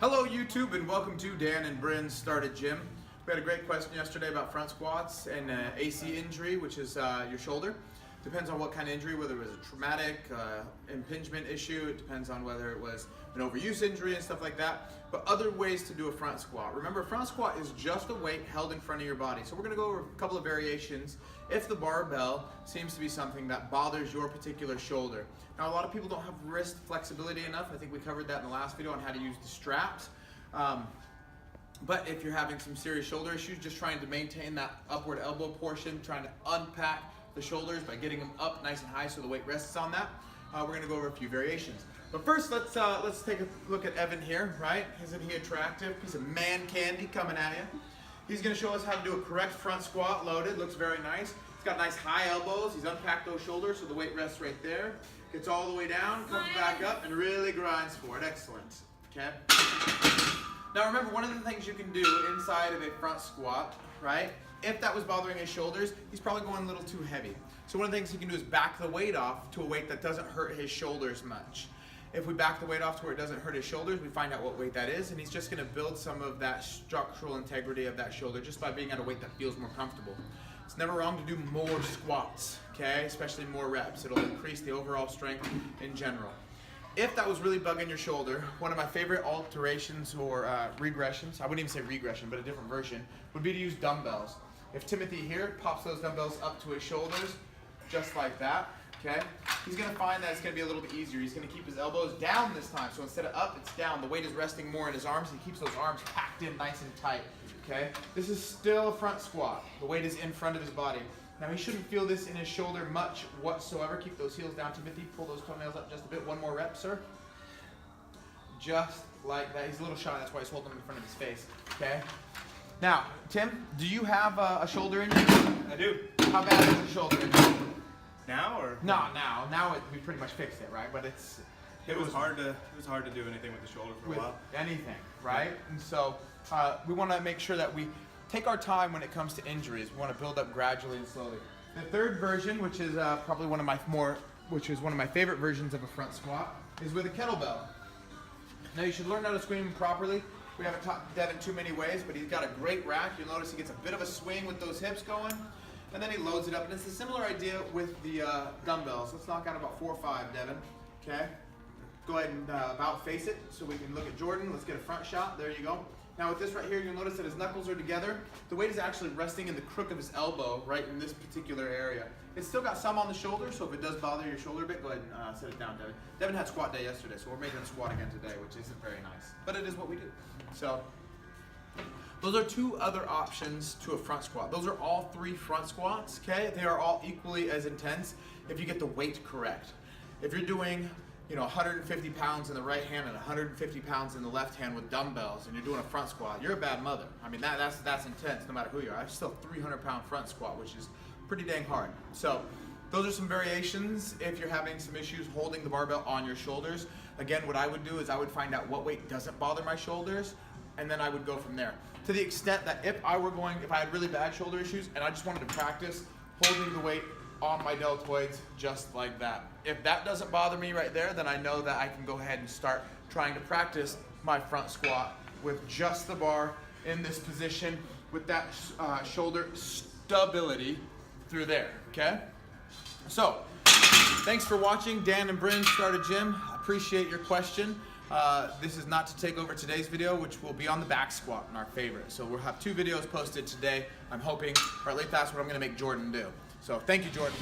Hello YouTube and welcome to Dan and Bryn's Started Gym. We had a great question yesterday about front squats and AC injury, which is your shoulder. Depends on what kind of injury, whether it was a traumatic impingement issue, it depends on whether it was an overuse injury and stuff like that, but other ways to do a front squat. Remember, a front squat is just a weight held in front of your body. So we're gonna go over a couple of variations if the barbell seems to be something that bothers your particular shoulder. Now, a lot of people don't have wrist flexibility enough. I think we covered that in the last video on how to use the straps. But if you're having some serious shoulder issues, just trying to maintain that upward elbow portion, trying to unpack the shoulders by getting them up nice and high so the weight rests on that. We're gonna go over a few variations. But first, let's take a look at Evan here, right? Isn't he attractive? Piece of man candy coming at you. He's gonna show us how to do a correct front squat loaded. Looks very nice. He's got nice high elbows. He's unpacked those shoulders so the weight rests right there. Gets all the way down, comes back up, and really grinds for it. Excellent, okay? Now remember, one of the things you can do inside of a front squat, right? If that was bothering his shoulders, he's probably going a little too heavy. So one of the things he can do is back the weight off to a weight that doesn't hurt his shoulders much. If we back the weight off to where it doesn't hurt his shoulders, we find out what weight that is, and he's just gonna build some of that structural integrity of that shoulder just by being at a weight that feels more comfortable. It's never wrong to do more squats, okay? Especially more reps. It'll increase the overall strength in general. If that was really bugging your shoulder, one of my favorite alterations or regressions, I wouldn't even say regression, but a different version, would be to use dumbbells. If Timothy here pops those dumbbells up to his shoulders, just like that, okay? He's gonna find that it's gonna be a little bit easier. He's gonna keep his elbows down this time. So instead of up, it's down. The weight is resting more in his arms. He keeps those arms packed in nice and tight, okay? This is still a front squat. The weight is in front of his body. Now he shouldn't feel this in his shoulder much whatsoever. Keep those heels down, Timothy. Pull those toenails up just a bit. One more rep, sir. Just like that. He's a little shy, that's why he's holding them in front of his face, okay? Now, Tim, do you have a shoulder injury? I do. How bad is your shoulder injury? Now or? No, now we pretty much fixed it, right? But it was hard to do anything with the shoulder for a while. Anything, right? And so we want to make sure that we take our time when it comes to injuries. We want to build up gradually and slowly. The third version, which is probably one of my favorite versions of a front squat, is with a kettlebell. Now you should learn how to swing properly. We haven't taught Devin too many ways, but he's got a great rack. You'll notice he gets a bit of a swing with those hips going, and then he loads it up. And it's a similar idea with the dumbbells. Let's knock out about 4 or 5, Devin. Okay? Go ahead and about face it so we can look at Jordan. Let's get a front shot. There you go. Now with this right here, you'll notice that his knuckles are together. The weight is actually resting in the crook of his elbow, right in this particular area. It's still got some on the shoulder, so if it does bother your shoulder a bit, go ahead and set it down, Devin. Devin had squat day yesterday, so we're making him squat again today, which isn't very nice. But it is what we do. So, those are 2 other options to a front squat. Those are all 3 front squats, okay? They are all equally as intense if you get the weight correct. If you're doing 150 pounds in the right hand and 150 pounds in the left hand with dumbbells and you're doing a front squat, you're a bad mother. I mean, that's intense no matter who you are. I still 300-pound front squat, which is pretty dang hard. So those are some variations if you're having some issues holding the barbell on your shoulders. Again, what I would do is I would find out what weight doesn't bother my shoulders, and then I would go from there. To the extent that if I had really bad shoulder issues and I just wanted to practice holding the weight on my deltoids just like that. If that doesn't bother me right there, then I know that I can go ahead and start trying to practice my front squat with just the bar in this position with that shoulder stability through there, okay? So, thanks for watching Dan and Bryn Started Gym. I appreciate your question. This is not to take over today's video, which will be on the back squat and our favorite. So we'll have 2 videos posted today. I'm hoping, or at least that's what I'm gonna make Jordan do. So thank you, Jordan.